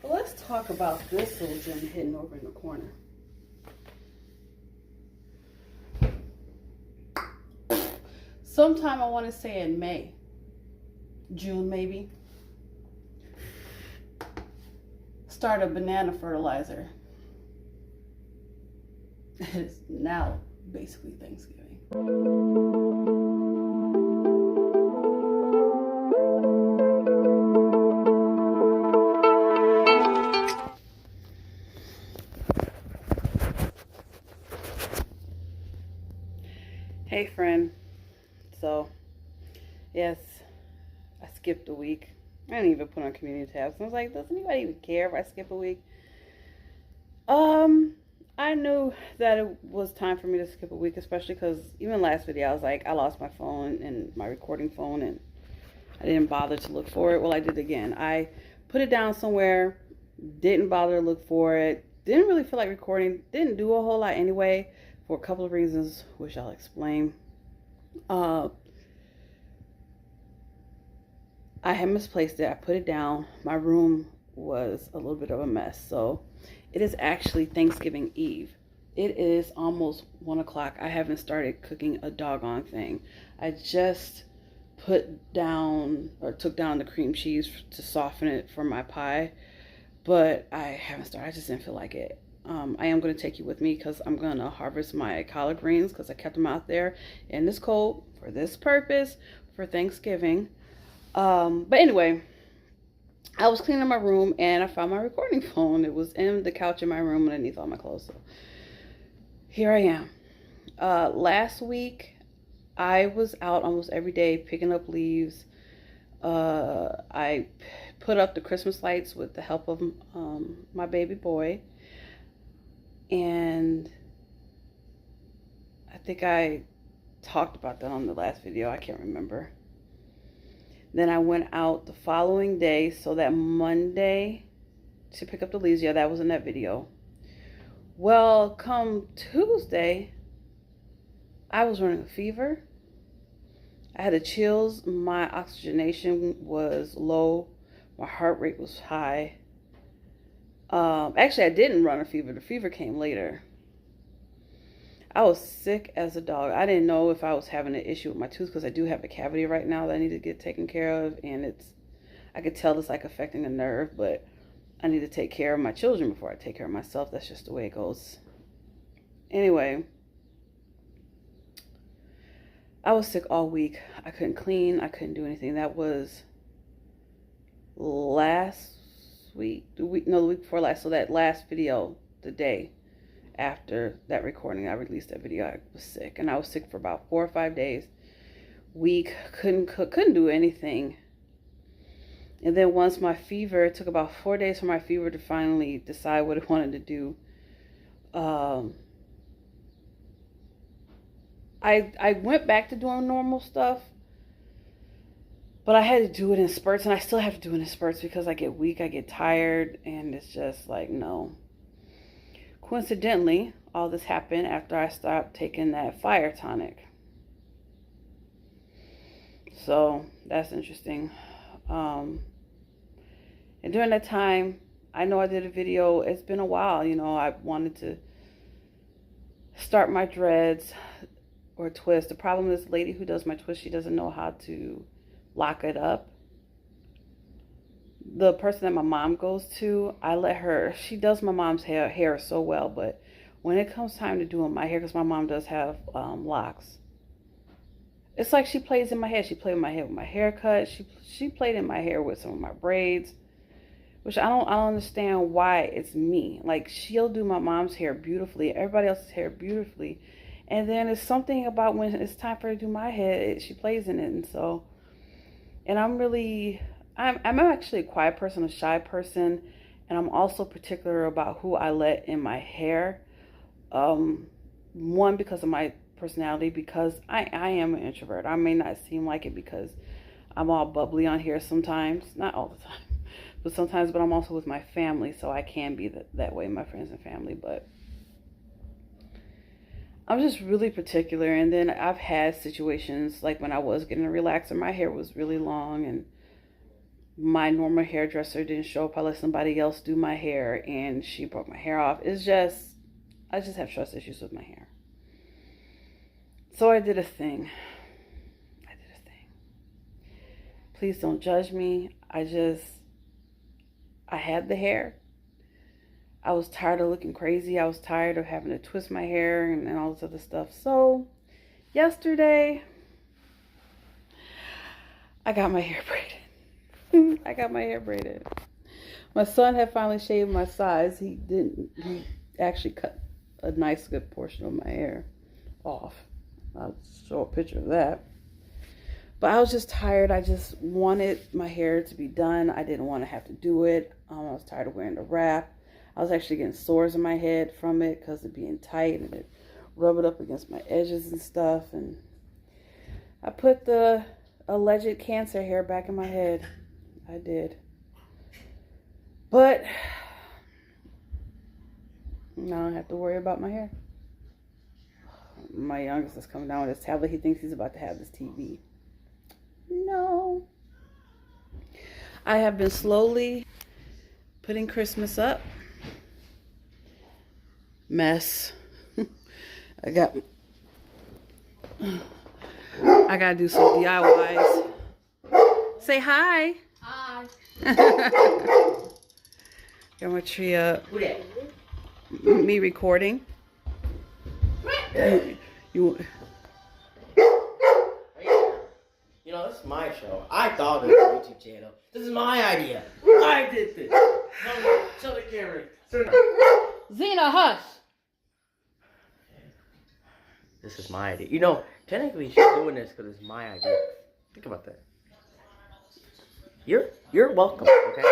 Well, let's talk about this little gem hidden over in the corner. Sometime I want to say in May, June maybe, start a banana fertilizer. It is now basically Thanksgiving. Hey friend, so yes, I skipped a week. I didn't even put on community tabs. I was like, does anybody even care if I skip a week? I knew that it was time for me to skip a week, especially because even last video I was like, I lost my phone and my recording phone and I didn't bother to look for it. Well, I did again. I put it down somewhere, didn't bother to look for it, didn't really feel like recording, didn't do a whole lot anyway for a couple of reasons, which I'll explain. I had misplaced it. I put it down. My room was a little bit of a mess. So it is actually Thanksgiving Eve. It is almost 1 o'clock. I haven't started cooking a doggone thing. I just put down or took down the cream cheese to soften it for my pie, but I haven't started. I just didn't feel like it. I am going to take you with me because I'm going to harvest my collard greens because I kept them out there in this cold for this purpose for Thanksgiving. But anyway, I was cleaning my room and I found my recording phone. It was in the couch in my room underneath all my clothes. So here I am. Last week, I was out almost every day picking up leaves. I put up the Christmas lights with the help of my baby boy. And I think I talked about that on the last video. I can't remember. Then I went out the following day, so that Monday, to pick up the leaves. Yeah, that was in that video. Well, come Tuesday, I was running a fever. I had the chills. My oxygenation was low. My heart rate was high. Actually, I didn't run a fever. The fever came later. I was sick as a dog. I didn't know if I was having an issue with my tooth because I do have a cavity right now that I need to get taken care of, and I could tell it's like affecting a nerve, but I need to take care of my children before I take care of myself. That's just the way it goes. Anyway, I was sick all week. I couldn't clean. I couldn't do anything. That was last week. The week before last. So that last video, the day after that recording, I released that video. I was sick, and I was sick for about 4 or 5 days. Weak, couldn't cook, couldn't do anything. And then once my fever, it took about 4 days for my fever to finally decide what it wanted to do. I went back to doing normal stuff, but I had to do it in spurts, and I still have to do it in spurts because I get weak, I get tired, and it's just like, no. Coincidentally, all this happened after I stopped taking that fire tonic. So that's interesting. And during that time, I know I did a video. It's been a while, I wanted to start my dreads or twist. The problem is the lady who does my twist, she doesn't know how to lock it up. The person that my mom goes to, I let her, she does my mom's hair so well, but when it comes time to doing my hair, because my mom does have locks, it's like she plays in my hair. She played in my hair with my haircut. She played in my hair with some of my braids, which I don't understand why it's me. Like, she'll do my mom's hair beautifully, everybody else's hair beautifully, and then it's something about when it's time for her to do my hair, she plays in it. And so, and I'm actually a quiet person, a shy person, and I'm also particular about who I let in my hair. One, because of my personality, because I am an introvert. I may not seem like it because I'm all bubbly on here sometimes, not all the time, but sometimes. But I'm also with my family, so I can be that way, my friends and family. But I'm just really particular. And then I've had situations like when I was getting a relaxer, my hair was really long, and my normal hairdresser didn't show up. I let somebody else do my hair and she broke my hair off. It's just, I just have trust issues with my hair. So I did a thing. Please don't judge me. I had the hair. I was tired of looking crazy. I was tired of having to twist my hair and all this other stuff. So yesterday, I got my hair braided. I got my hair braided. My son had finally shaved my sides. He actually cut a nice good portion of my hair off. I'll show a picture of that. But I was just tired. I just wanted my hair to be done. I didn't want to have to do it. I was tired of wearing the wrap. I was actually getting sores in my head from it because of being tight and it rubbed up against my edges and stuff. And I put the alleged cancer hair back in my head. I did. But now I don't have to worry about my hair. My youngest is coming down with his tablet. He thinks he's about to have this TV. No. I have been slowly putting Christmas up. Mess. I gotta do some DIYs. Say hi. Hi. Got my tree up. Me recording. You know, this is my show. I thought of a YouTube channel. This is my idea. I did this. Show the camera. Zena, hush. This is my idea. You know, technically she's doing this because it's my idea. Think about that. You're welcome, okay?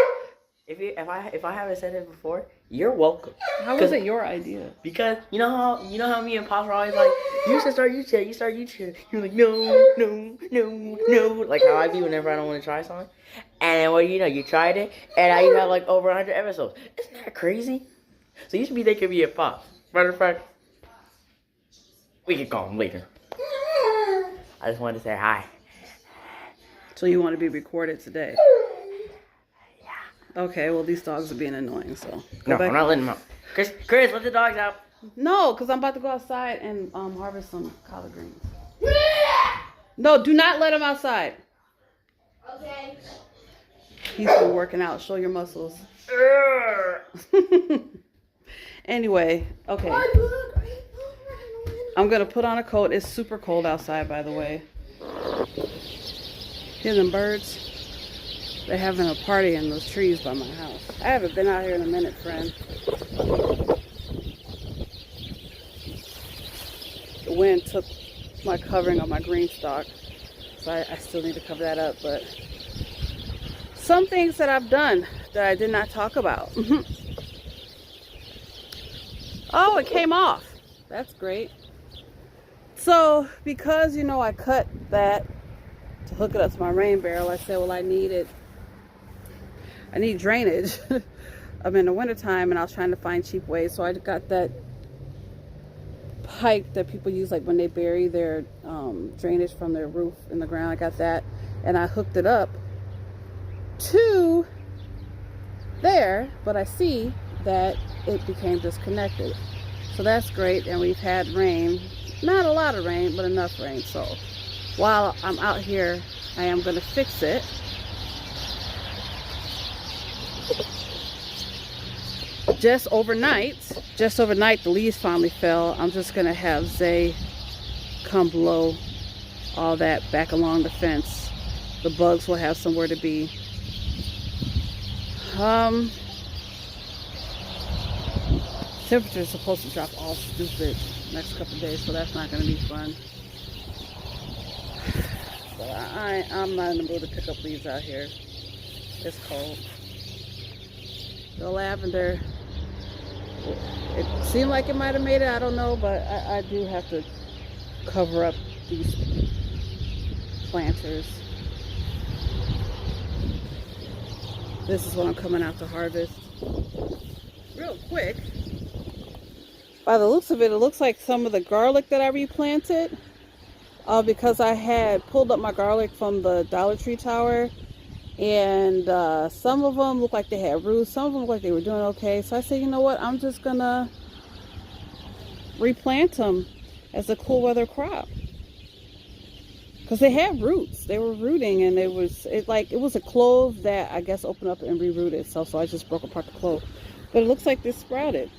If I haven't said it before, you're welcome. How was it your idea? Because you know how me and Pops are always like, you should start YouTube. You start YouTube. You're like, no. Like how I be whenever I don't want to try something. And well, you know, you tried it, and now you have like over 100 episodes. Isn't that crazy? So you should be thinking of me and Pops. Matter of fact, we can call him later. I just wanted to say hi. So you want to be recorded today? Okay, well, these dogs are being annoying, so... No, I'm not letting them out. Chris, let the dogs out. No, because I'm about to go outside and harvest some collard greens. No, do not let him outside. Okay. He's been working out. Show your muscles. Anyway, okay. I'm going to put on a coat. It's super cold outside, by the way. Hear them birds? They're having a party in those trees by my house. I haven't been out here in a minute, friend. The wind took my covering on my green stalk, so I still need to cover that up. But some things that I've done that I did not talk about. Oh, it came off. That's great. So, because, you know, I cut that to hook it up to my rain barrel, I said, well, I need drainage. I'm in the wintertime and I was trying to find cheap ways. So I got that pipe that people use like when they bury their drainage from their roof in the ground. I got that and I hooked it up to there, but I see that it became disconnected. So that's great. And we've had rain, not a lot of rain, but enough rain. So while I'm out here, I am going to fix it. Just overnight, the leaves finally fell. I'm just going to have Zay come blow all that back along the fence. The bugs will have somewhere to be. Temperature's supposed to drop all stupid next couple of days, so that's not going to be fun. But I'm not in the mood to pick up leaves out here. It's cold. The lavender, it seemed like it might have made it, I don't know, but I do have to cover up these planters. This is what I'm coming out to harvest. Real quick. By the looks of it, it looks like some of the garlic that I replanted, because I had pulled up my garlic from the Dollar Tree tower And some of them looked like they had roots. Some of them looked like they were doing okay. So I said, you know what? I'm just going to replant them as a cool weather crop. Because they had roots. They were rooting, and it was a clove that I guess opened up and rerooted itself. So I just broke apart the clove. But it looks like this sprouted.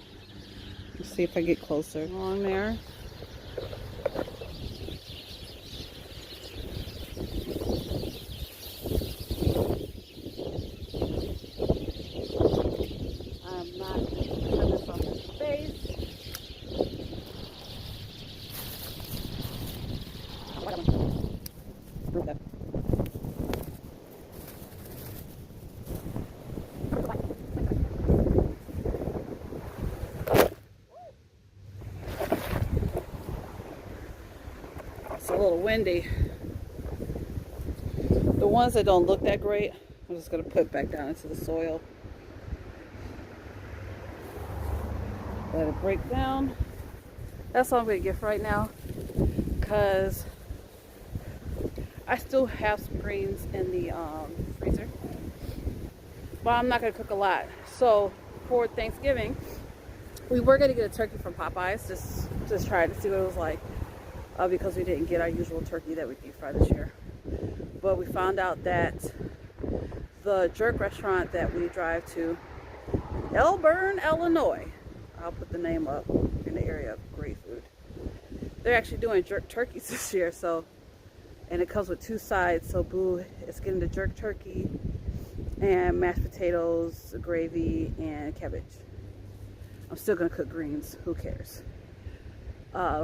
Let's see if I get closer. Along there. I'm not going to cut this off his face. It's a little windy. The ones that don't look that great, I'm just going to put back down into the soil. Let it break down. That's all I'm going to get for right now, because I still have some greens in the freezer, but I'm not going to cook a lot. So for Thanksgiving, we were going to get a turkey from Popeyes, just try to see what it was like, because we didn't get our usual turkey that we deep fry this year. But we found out that the jerk restaurant that we drive to, Elburn, Illinois, I'll put the name up in the area of great food. They're actually doing jerk turkeys this year, and it comes with 2 sides. So Boo is getting the jerk turkey and mashed potatoes, gravy, and cabbage. I'm still gonna cook greens. Who cares?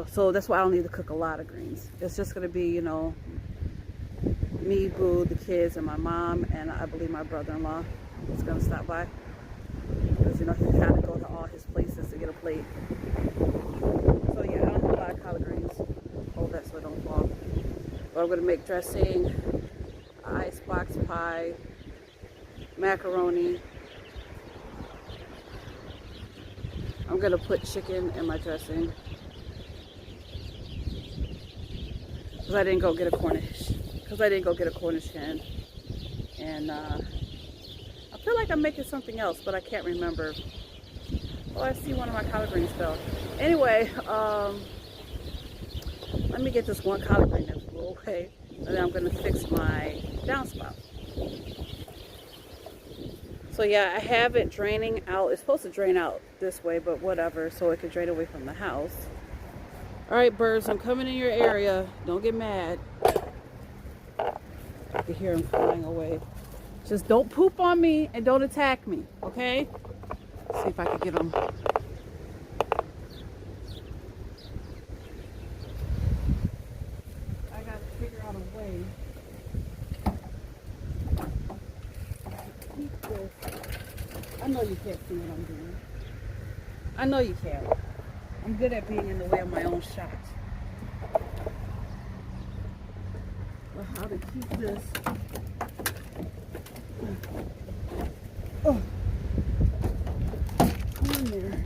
So that's why I don't need to cook a lot of greens. It's just gonna be, you know, me, Boo, the kids, and my mom, and I believe my brother-in-law is gonna stop by, because you know he kind of go to all his places to get a plate. So yeah, I don't have a lot of collard greens. Hold that so it don't fall. But I'm gonna make dressing, icebox pie, macaroni. I'm gonna put chicken in my dressing, because I didn't go get a Cornish hen, and I feel like I'm making something else, but I can't remember. Oh, I see one of my collard greens fell. Anyway, let me get this one collard green that's blew away, and then I'm gonna fix my downspout. So yeah, I have it draining out. It's supposed to drain out this way, but whatever, so it can drain away from the house. All right, birds, I'm coming in your area. Don't get mad. I can hear them flying away. Just don't poop on me and don't attack me, okay? See if I can get them. I gotta figure out a way to keep this. I know you can't see what I'm doing. I know you can't. I'm good at being in the way of my own shots. But how to keep this? Oh, in there.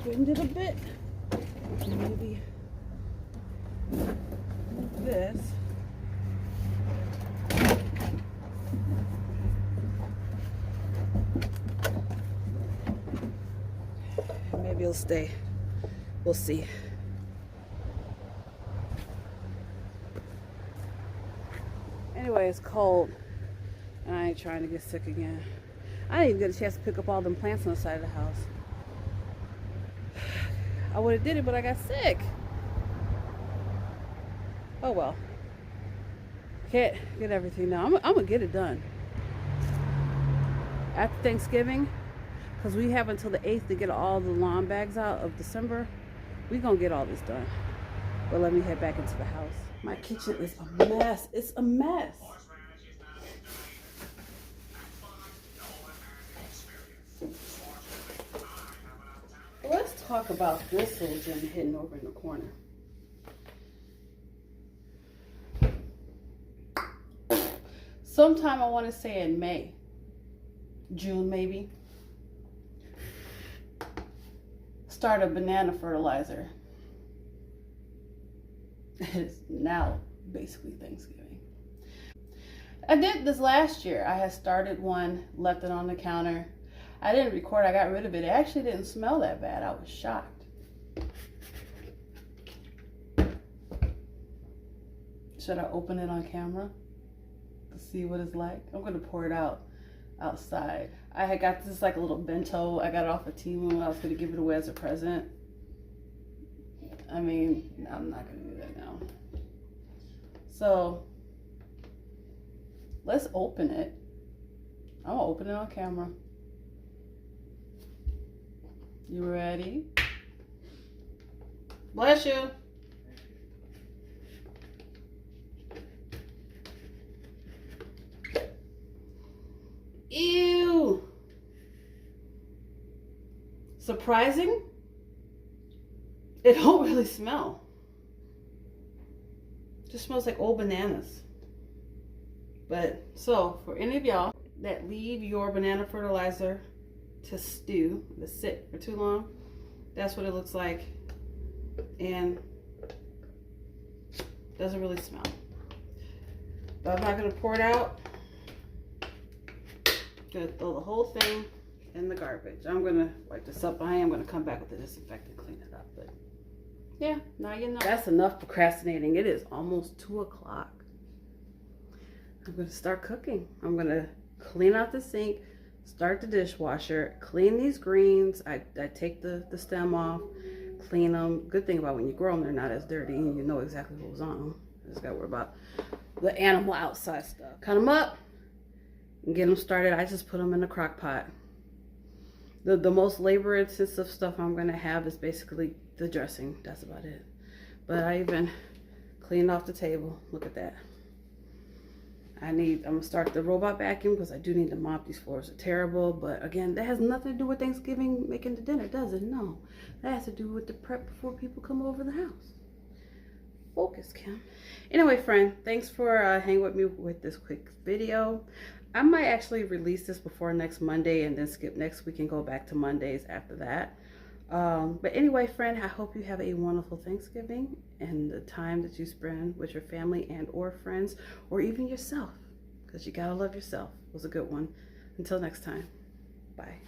Bend it a bit. Maybe move this. Maybe it'll stay. We'll see. Anyway, it's cold, and I ain't trying to get sick again. I didn't even get a chance to pick up all them plants on the side of the house. I would have did it, but I got sick. Oh well. Can't get everything done. I'm gonna get it done after Thanksgiving, because we have until the 8th to get all the lawn bags out of December. We gonna get all this done. But let me head back into the house. My kitchen is a mess. It's a mess. Let's talk about this little gem hidden over in the corner. Sometime I want to say in May, June maybe, start a banana fertilizer. It's now basically Thanksgiving. I did this last year. I had started one, left it on the counter. I didn't record, I got rid of it. It actually didn't smell that bad. I was shocked. Should I open it on camera to see what it's like? I'm gonna pour it out outside. I had got this like a little bento. I got it off of Temu. I was gonna give it away as a present. I mean, I'm not gonna do that now. So let's open it. I'm gonna open it on camera. You ready? Bless you. Ew. Surprising? It don't really smell. It just smells like old bananas. But so for any of y'all that leave your banana fertilizer to stew, to sit for too long, that's what it looks like. And doesn't really smell. But I'm not gonna pour it out. Gonna throw the whole thing in the garbage. I'm gonna wipe this up. I'm gonna come back with the disinfectant, clean it up. But yeah, now you know. That's enough procrastinating. It is almost 2 o'clock. I'm gonna start cooking. I'm gonna clean out the sink, start the dishwasher, clean these greens. I take the stem off, clean them. Good thing about when you grow them, they're not as dirty and you know exactly what was on them. I just gotta worry about the animal outside stuff. Cut them up and get them started. I just put them in the crock pot. The most labor intensive stuff I'm gonna have is basically the dressing. That's about it. But I even cleaned off the table. Look at that. I'm gonna start the robot vacuum because I do need to mop. These floors are terrible. But again, that has nothing to do with Thanksgiving making the dinner, does it? No. That has to do with the prep before people come over the house. Focus, Kim. Anyway, friend, thanks for hanging with me with this quick video. I might actually release this before next Monday and then skip next week and go back to Mondays after that. But anyway, friend, I hope you have a wonderful Thanksgiving and the time that you spend with your family and or friends or even yourself, because you gotta love yourself. It was a good one. Until next time, bye.